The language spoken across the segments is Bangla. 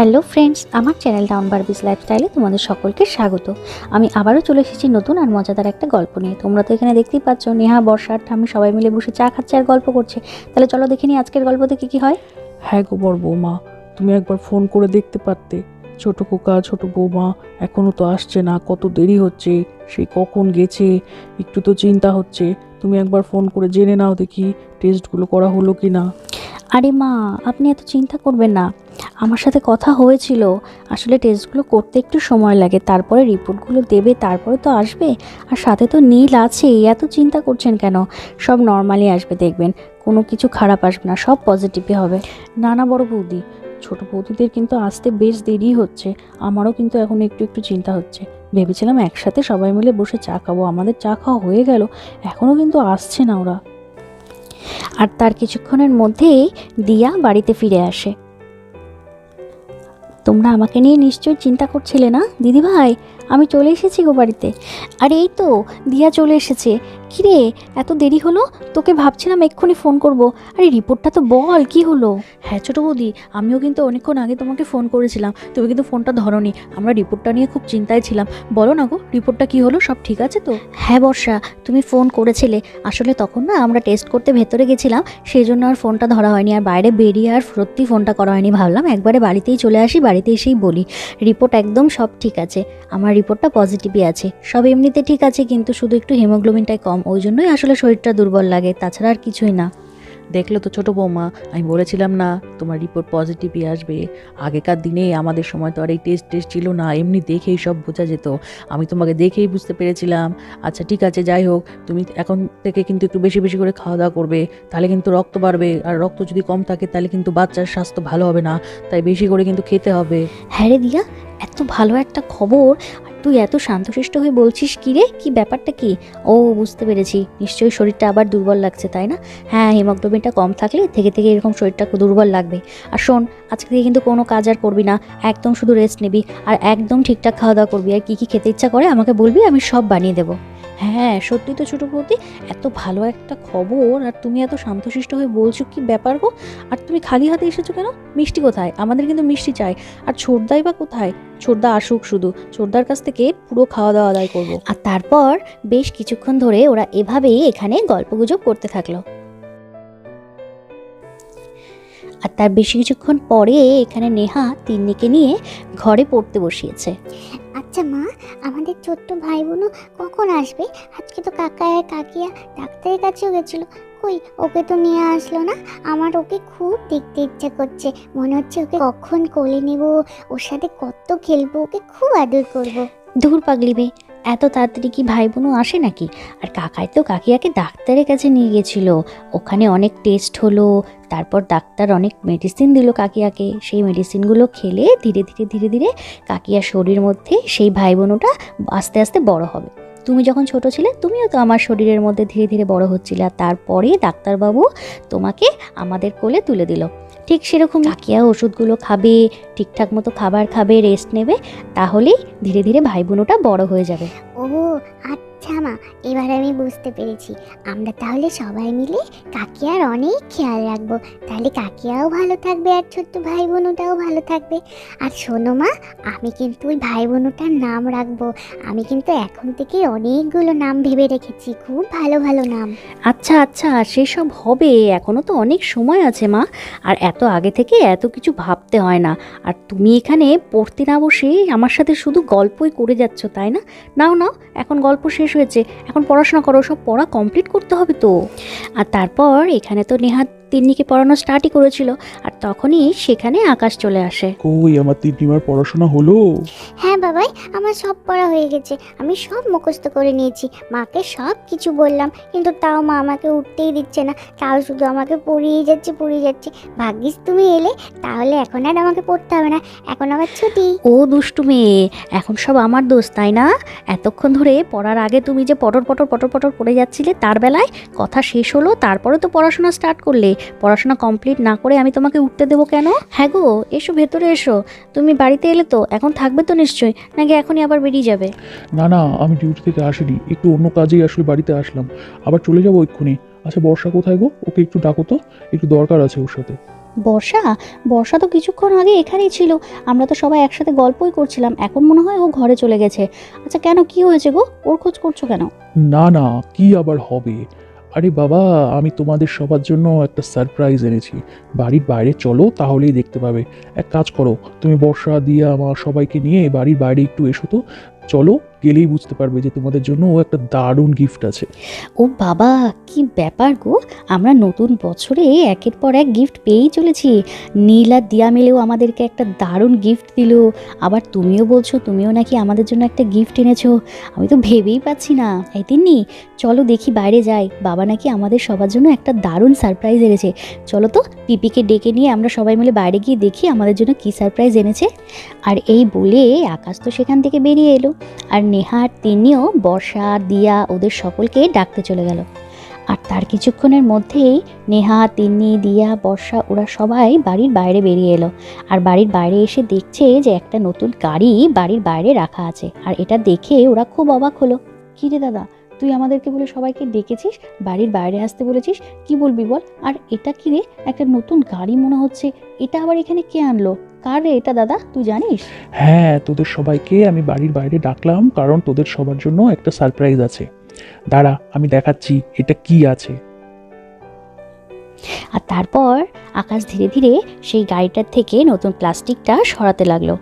হ্যালো ফ্রেন্ডস, আমার চ্যানেল ডাউন বারবিস লাইফস্টাইলে তোমাদের সকলকে স্বাগত। আমি আবারও চলে এসেছি নতুন আর মজাদার একটা গল্প নিয়ে। তোমরা তো এখানে দেখতেই পাচ্ছ, নেহা, বর্ষা আর ঠাম্মি সবাই মিলে বসে চা খাচ্ছে আর গল্প করছে। তাহলে চলো দেখে নিই আজকের গল্প থেকে কী হয়। হ্যাঁ গো বড় বৌমা, তুমি একবার ফোন করে দেখতে পারতে। ছোট খোকা, ছোট বৌমা এখনো তো আসছে না, কত দেরি হচ্ছে, সেই কখন গেছে, একটু তো চিন্তা হচ্ছে। তুমি একবার ফোন করে জেনে নাও দেখি টেস্টগুলো করা হলো কি না। আরে মা, আপনি এত চিন্তা করবেন না, আমার সাথে কথা হয়েছিল। আসলে টেস্টগুলো করতে একটু সময় লাগে, তারপরে রিপোর্টগুলো দেবে, তারপরে তো আসবে। আর সাথে তো নীল আছেই, এত চিন্তা করছেন কেন? সব নর্মালি আসবে, দেখবেন কোনো কিছু খারাপ আসবে না, সব পজিটিভই হবে। না না বড় বৌদি, ছোট বৌদিদের কিন্তু আসতে বেশ দেরি হচ্ছে। আমারও কিন্তু এখন একটু একটু চিন্তা হচ্ছে। ভেবেছিলাম একসাথে সবাই মিলে বসে চা খাবো, আমাদের চা খাওয়া হয়ে গেল, এখনও কিন্তু আসছে না ওরা। আর তার কিছুক্ষণের মধ্যেই দিয়া বাড়িতে ফিরে আসে। তোমরা আমাকে নিয়ে নিশ্চয়ই চিন্তা করছিলে না দিদিভাই? আমি চলে এসেছি গো বাড়িতে। আর এই তো দিয়া চলে এসেছে। কিরে, এত দেরি হলো? তোকে ভাবছিলাম এক্ষুনি ফোন করব। আরে রিপোর্টটা তো বল, কি হলো? হ্যাঁ ছোটো বৌদি, আমিও কিন্তু অনেকক্ষণ আগে তোমাকে ফোন করেছিলাম, তুমি কিন্তু ফোনটা ধরোনি। আমরা রিপোর্টটা নিয়ে খুব চিন্তায় ছিলাম। বলো না গো, রিপোর্টটা কি হলো, সব ঠিক আছে তো? হ্যাঁ বর্ষা, তুমি ফোন করেছিলে। আসলে তখন না আমরা টেস্ট করতে ভেতরে গেছিলাম, সেই জন্য আর ফোনটা ধরা হয়নি। আর বাইরে বেরিয়ে আর সত্যি ফোনটা করা হয়নি, ভাবলাম একবারে বাড়িতেই চলে আসি, বাড়িতে এসেই বলি। রিপোর্ট একদম সব ঠিক আছে, আমার রিপোর্টটা পজিটিভই আছে। সব এমনিতে ঠিক আছে, কিন্তু শুধু একটু হিমোগ্লোবিনটাই কম, ওই জন্যই আসলে শরীরটা দুর্বল লাগে, তাছাড়া আর কিছুই না। দেখলে তো ছোটো বৌমা, আমি বলেছিলাম না তোমার রিপোর্ট পজিটিভই আসবে। আগেকার দিনে আমাদের সময় তো আর এই টেস্ট ছিল না, এমনি দেখেই সব বোঝা যেত। আমি তোমাকে দেখেই বুঝতে পেরেছিলাম। আচ্ছা ঠিক আছে, যাই হোক, তুমি এখন থেকে কিন্তু একটু বেশি বেশি করে খাওয়া দাওয়া করবে, তাহলে কিন্তু রক্ত বাড়বে। আর রক্ত যদি কম থাকে তাহলে কিন্তু বাচ্চার স্বাস্থ্য ভালো হবে না, তাই বেশি করে কিন্তু খেতে হবে। হ্যাঁ রে দিয়া, এত ভালো একটা খবর, আর তুই এত শান্তশিষ্ট হয়ে বলছিস কি রে? কি ব্যাপারটা কি? ও, বুঝতে পেরেছি, নিশ্চয়ই শরীরটা আবার দুর্বল লাগছে, তাই না? হ্যাঁ, হিমোগ্লোবিনটা কম থাকলে থেকে থেকে এরকম শরীরটা দুর্বল লাগবে। আর শোন, আজকে থেকে কিন্তু কোনো কাজ আর করবি না, একদম শুধু রেস্ট নিবি, আর একদম ঠিকঠাক খাওয়া দাওয়া করবি। আর কী কী খেতে ইচ্ছা করে আমাকে বলবি, আমি সব বানিয়ে দেবো। হ্যাঁ সত্যি তো ছোটো বৌদি, এত ভালো একটা খবর আর তুমি এত শান্তশিষ্ট হয়ে বলছো, কি ব্যাপার গো? আর তুমি খালি হাতে এসেছো কেন? মিষ্টি কোথায়? আমাদের কিন্তু মিষ্টি চাই। আর ছোটদাই বা কোথায়? ছোটদা আসুক, শুধু ছোটদার কাছ থেকে পুরো খাওয়া দাওয়া আদায় করবো। আর তারপর বেশ কিছুক্ষণ ধরে ওরা এভাবেই এখানে গল্পগুজব করতে থাকলো। আর তার বেশ কিছুক্ষণ পরে এখানে নেহা তিন্নিকে নিয়ে ঘরে পড়তে বসিয়েছে। আচ্ছা মা, আমাদের ছোট্ট ভাই বোনও কখন আসবে? আজকে তো কাকা আর কাকিয়া ডাক্তারের কাছেও গেছিল, কই ওকে তো নিয়ে আসলো না। আমার ওকে খুব দেখতে ইচ্ছে করছে, মনে হচ্ছে ওকে কখন কোলে নেব, ওর সাথে কত খেলবো, ওকে খুব আদর করব। দূর পাগলি মেয়ে, এত তাড়াতাড়ি কি ভাই বোনও আসে নাকি? আর কাকাই তো কাকিয়াকে ডাক্তারের কাছে নিয়ে গেছিল, ওখানে অনেক টেস্ট হলো, তারপর ডাক্তার অনেক মেডিসিন দিল কাকিয়াকে। সেই মেডিসিনগুলো খেলে ধীরে ধীরে ধীরে ধীরে কাকিয়ার শরীরের মধ্যে সেই ভাই বোনটা আস্তে আস্তে বড় হবে। তুমি যখন ছোট ছিলে, তুমিও তো আমার শরীরের মধ্যে ধীরে ধীরে বড় হচ্ছিলে, আর তারপরে ডাক্তারবাবু তোমাকে আমাদের কোলে তুলে দিল। ঠিক সেরকম কাকিয়া ওষুধগুলো খাবে, ঠিকঠাক মতো খাবার খাবে, রেস্ট নেবে, তাহলেই ধীরে ধীরে ভাই বোনটা বড় হয়ে যাবে। ও আচ্ছা মা, এবার আমি বুঝতে পেরেছি। আমরা তাহলে সবাই মিলে কাকিয়ার অনেক খেয়াল রাখবো, তাহলে কাকিয়াও ভালো থাকবে আর ছোট্ট ভাই বোনটাও ভালো থাকবে। আর শোনো মা, আমি কিন্তু ওই ভাই বোনটার নাম রাখবো। আমি কিন্তু এখন থেকে অনেকগুলো নাম ভেবে রেখেছি, খুব ভালো ভালো নাম। আচ্ছা আচ্ছা, সেসব হবে, এখনো তো অনেক সময় আছে মা। আর এত আগে থেকে এত কিছু ভাবতে হয় না। আর তুমি এখানে পড়তে না বসে আমার সাথে শুধু গল্পই করে যাচ্ছ, তাই না? নাও নাও, এখন গল্প শেষ হয়েছে, এখন পড়াশোনা করো, সব পড়া কমপ্লিট করতে হবে তো। আর তারপর এখানে তো নেহা তিন্নিকে পড়ানো স্টার্টই করেছিল, আর তখনই সেখানে আকাশ চলে আসে। কই আমার তিন্নিমার পড়াশোনা হলো? হ্যাঁ বাবাই, আমার সব পড়া হয়ে গেছে, আমি সব মুখস্থ করে নিয়েছি। মাকে সব কিছু বললাম, কিন্তু তাও মা আমাকে উঠতেই দিচ্ছে না, তাও শুধু আমাকে পড়িয়ে যাচ্ছে পড়িয়ে যাচ্ছে। ভাগ্যিস তুমি এলে, তাহলে এখন আর আমাকে পড়তে হবে না, এখন আমার ছুটি। ও দুষ্টু মেয়ে, এখন সব আমার দোষ, তাই না? এতক্ষণ ধরে পড়ার আগে তুমি যে পটর পটর পটর পটর করে যাচ্ছিলে, তার বেলায় কথা শেষ হলো, তারপরে তো পড়াশোনা স্টার্ট করলে। পড়াশোনা কমপ্লিট না করে আমি তোমাকে উঠতে দেবো কেন? হ্যাঁ গো, এসো ভেতরে এসো। তুমি বাড়িতে এলে তো, এখন থাকবে তো নিশ্চয়ই, নাকি এখনই আবার বেরিয়ে যাবে? না না, আমি ডিউটি থেকে আসিনি, একটু অন্য কাজেই আসলে বাড়িতে আসলাম, আবার চলে যাবো এক্ষুনি। আচ্ছা বর্ষা কোথায় গো? ওকে একটু ডাকো তো, একটু দরকার আছে ওর সাথে। বর্ষা বর্ষা তো কিছুক্ষণ আগে এখানেই ছিল, আমরা তো সবাই একসাথে গল্পই করছিলাম, এখন মনে হয় ও ঘরে চলে গেছে। আচ্ছা কেন, কি হয়েছে গো, ওর খোঁজ করছো কেন? না না, কি আবার হবে? আরে বাবা, আমি তোমাদের সবার জন্য একটা সারপ্রাইজ এনেছি। বাড়ির বাইরে চলো, তাহলেই দেখতে পাবে। এক কাজ করো, তুমি বর্ষা দিয়া আমার সবাইকে নিয়ে বাড়ির বাইরে একটু এসো তো। চলো, গেলেই বুঝতে পারবে যে তোমাদের জন্য ও একটা দারুণ গিফট আছে। ও বাবা, কি ব্যাপার গো, আমরা নতুন বছরে একের পর এক গিফট পেয়েই চলেছি। নীল আর দিয়া মিলেও আমাদেরকে একটা দারুণ গিফট দিল, আবার তুমিও বলছো তুমিও নাকি আমাদের জন্য একটা গিফট এনেছো। আমি তো ভেবেই পাচ্ছি না। এই তিন্নি, চলো দেখি বাইরে যাই, বাবা নাকি আমাদের সবার জন্য একটা দারুণ সারপ্রাইজ এনেছে। চলো তো পিপিকে ডেকে নিয়ে আমরা সবাই মিলে বাইরে গিয়ে দেখি আমাদের জন্য কি সারপ্রাইজ এনেছে। আর এই বলে আকাশ তো সেখান থেকে বেরিয়ে এলো, আর নেহা আর তিন্নিও বর্ষা দিয়া ওদের সকলকে ডাকতে চলে গেল। আর তার কিছুক্ষণের মধ্যেই নেহা, তিন্নি, দিয়া, বর্ষা ওরা সবাই বাড়ির বাইরে বেরিয়ে এলো। আর বাড়ির বাইরে এসে দেখছে যে একটা নতুন গাড়ি বাড়ির বাইরে রাখা আছে, আর এটা দেখে ওরা খুব অবাক হলো। কী রে দাদা, তুই আমাদেরকে বলে সবাইকে ডেকেছিস, বাড়ির বাইরে আসতে বলেছিস, কি বলবি বল? আর এটা কি রে, একটা নতুন গাড়ি মনে হচ্ছে, এটা আবার এখানে কে আনলো? কার রে এটা দাদা, তুই জানিস? হ্যাঁ, তোদের সবাইকে আমি বাড়ির বাইরে ডাকলাম কারণ তোদের সবার জন্য একটা সারপ্রাইজ আছে। দাঁড়া, আমি দেখাচ্ছি এটা কি আছে। আর তারপর আকাশ ধীরে ধীরে সেই গাড়িটার থেকে নতুন প্লাস্টিকটা সরাতে লাগলো।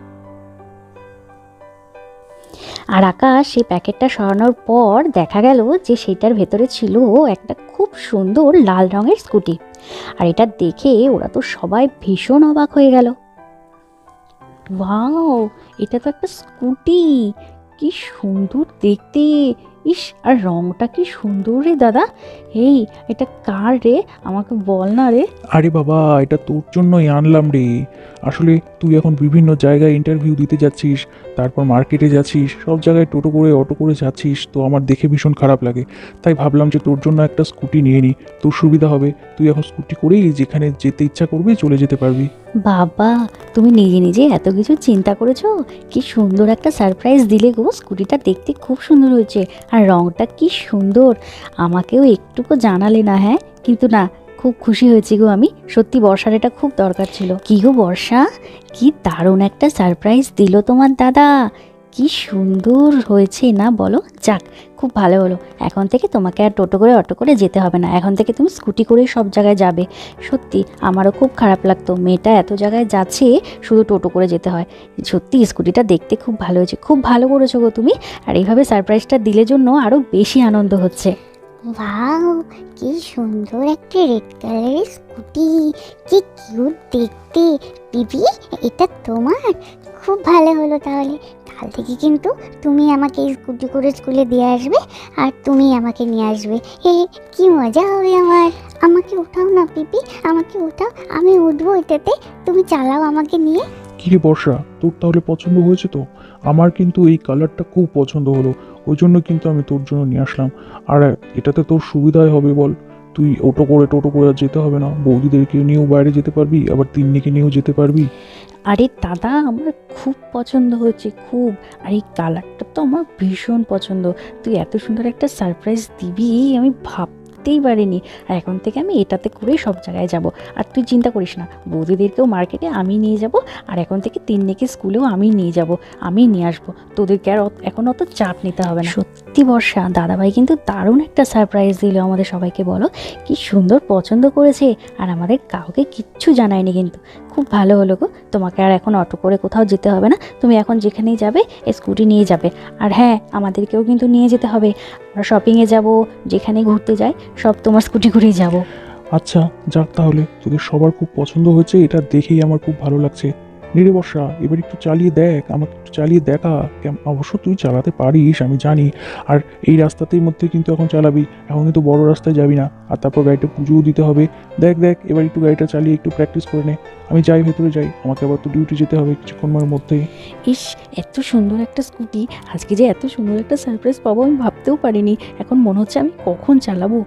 আর আকাশ সেই প্যাকেটটা সরানোর পর দেখা গেল যে সেটার ভেতরে ছিল একটা খুব সুন্দর লাল রঙের স্কুটি। আর এটা দেখে ওরা তো সবাই ভীষণ অবাক হয়ে গেল। ওয়াও, এটা তো একটা স্কুটি, কি সুন্দর দেখতে! ইস, আর রংটা কি সুন্দর রে দাদা। এই, এটা কার রে, আমাকে বল না রে। আরে বাবা, এটা তোর জন্যই আনলাম রে। আসলে তুই এখন বিভিন্ন জায়গায় ইন্টারভিউ দিতে যাচ্ছিস, তারপর মার্কেটে যাচ্ছিস, সব জায়গায় টোটো করে অটো করে যাচ্ছিস, তো আমার দেখে ভীষণ খারাপ লাগে। তাই ভাবলাম যে তোর জন্য একটা স্কুটি নিয়ে নিই, তোর সুবিধা হবে। তুই এখন স্কুটি করেই যেখানে যেতে ইচ্ছা করবে চলে যেতে পারবি। বাবা, তুমি নিজে নিজে এত কিছু চিন্তা করেছো, কি সুন্দর একটা সারপ্রাইজ দিলে গো। স্কুটিটা দেখতে খুব সুন্দর হয়েছে, আর রংটা কি সুন্দর, আমাকেও একটুকু জানালে না? হ্যাঁ, কিন্তু না, খুব খুশি হয়েছি গো আমি, সত্যি বর্ষার এটা খুব দরকার ছিল। কি গো বর্ষা, কি দারুণ একটা সারপ্রাইজ দিল তোমার দাদা, কি সুন্দর হয়েছে না বলো? যাক, খুব ভালো হলো। এখন থেকে তোমাকে আর টোটো করে অটো করে যেতে হবে না, এখন থেকে তুমি স্কুটি করেই সব জায়গায় যাবে। সত্যি আমারও খুব খারাপ লাগতো, মেয়েটা এত জায়গায় যাচ্ছে, শুধু টোটো করে যেতে হয়। সত্যি স্কুটিটা দেখতে খুব ভালো হয়েছে, খুব ভালো করেছো গো তুমি। আর এইভাবে সারপ্রাইজটা দিলে জন্য আরও বেশি আনন্দ হচ্ছে। ওয়াও, কি সুন্দর একটা রেড কালারের স্কুটি, কি কিউট দেখতে। পিপি, এটা তোমার? খুব ভালো হলো তাহলে। কাল থেকে কিন্তু তুমি আমাকে স্কুটি করে স্কুলে দিয়ে আসবে, আর তুমি আমাকে নিয়ে আসবে। কি মজা হবে আমার। আমাকে ওঠাও না পিপি, আমাকে ওঠাও, আমি উঠবো এটাতে, তুমি চালাও আমাকে নিয়ে। কি রে বর্ষা, তোর তাহলে পছন্দ হয়েছে তো? আমার কিন্তু এই কালারটা খুব পছন্দ হলো, ওই জন্য কিন্তু আমি তোর জন্য নিয়ে আসলাম। আর এটাতে তোর সুবিধাই হবে বল, তুই টোটো করে আর যেতে হবে না, বৌদিদেরকে নিয়েও বাইরে যেতে পারবি, আবার তিন্নিকে নিয়েও যেতে পারবি। আরে দাদা, আমার খুব পছন্দ হয়েছে, খুব। আর এই কালারটা তো আমার ভীষণ পছন্দ। তুই এত সুন্দর একটা সারপ্রাইজ দিবি আমি ভাবতেই পারিনি। আর এখন থেকে আমি এটাতে করেই সব জায়গায় যাব। আর তুই চিন্তা করিস না, বৌদিদেরকেও মার্কেটে আমি নিয়ে যাব, আর এখন থেকে তিন্নিকে স্কুলেও আমি নিয়ে যাব, আমি নিয়ে আসবো। তোদেরকে আর এখন অত চাপ নিতে হবে না। সত্যি বর্ষা, দাদাভাই কিন্তু দারুণ একটা সারপ্রাইজ দিল আমাদের সবাইকে, বলো কি সুন্দর পছন্দ করেছে। আর আমাদের কাউকে কিচ্ছু জানায়নি কিন্তু। খুব ভালো হলো গো, তোমাকে আর এখন অটো করে কোথাও যেতে হবে না, তুমি এখন যেখানেই যাবে স্কুটি নিয়ে যাবে। আর হ্যাঁ, আমাদেরকেও কিন্তু নিয়ে যেতে হবে, আমরা শপিংয়ে যাব, যেখানে ঘুরতে যাই সব তোমার স্কুটি করেই যাব। আচ্ছা যাক, তাহলে তোদের সবার খুব পছন্দ হয়েছে, এটা দেখেই আমার খুব ভালো লাগছে। নিরে বর্ষা, এবার একটু চালিয়ে দেখ, আমাকে একটু চালিয়ে দেখা। অবশ্য তুই চালাতে পারিস আমি জানি, আর এই রাস্তাতের মধ্যে কিন্তু এখন চালাবি, এখন কিন্তু বড় রাস্তায় যাবি না। আর তারপর গাড়িটা পুজোও দিতে হবে। দেখ দেখ, এবার একটু গাড়িটা চালিয়ে একটু প্র্যাকটিস করে নে। আমি যাই, ভেতরে যাই, আমাকে আবার তো ডিউটি যেতে হবে কিছুক্ষণের মধ্যেই। ইস, এত সুন্দর একটা স্কুটি, আজকে যে এত সুন্দর একটা সারপ্রাইজ পাবো আমি ভাবতেও পারিনি। এখন মনে হচ্ছে আমি কখন চালাবো।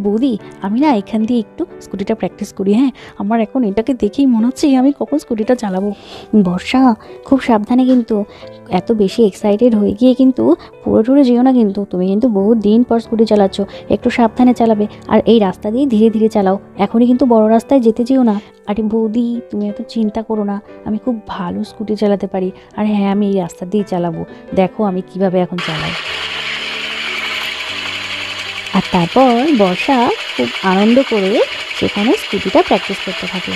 বৌদি, আমি না এখান দিয়ে একটু স্কুটিটা প্র্যাকটিস করি। হ্যাঁ, আমার এখন এটাকে দেখেই মনে হচ্ছে আমি কখন স্কুটিটা চালাবো। বর্ষা, খুব সাবধানে কিন্তু, এত বেশি এক্সাইটেড হয়ে গিয়ে কিন্তু পুরো টুরে যেও না, কিন্তু তুমি কিন্তু বহু দিন পর স্কুটি চালাচ্ছ, একটু সাবধানে চালাবে। আর এই রাস্তা দিয়ে ধীরে ধীরে চালাও, এখনই কিন্তু বড় রাস্তায় যেতে যেও না। আরে বৌদি, তুমি এত চিন্তা করো না, আমি খুব ভালো স্কুটি চালাতে পারি। আর হ্যাঁ, আমি এই রাস্তা দিয়েই চালাবো, দেখো আমি কিভাবে এখন চালাই। আর তারপর বর্ষা খুব আনন্দ করে সেখানে স্কুটিটা প্র্যাকটিস করতে থাকে।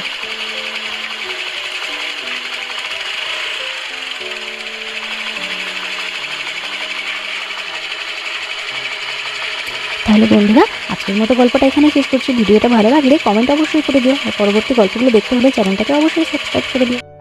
তাহলে বন্ধুরা, আজকের মতো গল্পটা এখানে শেষ করছি। ভিডিওটা ভালো লাগলে কমেন্ট অবশ্যই করে দিও, আর পরবর্তী গল্পগুলো দেখতে হলে চ্যানেলটাকে অবশ্যই সাবস্ক্রাইব করে দিও।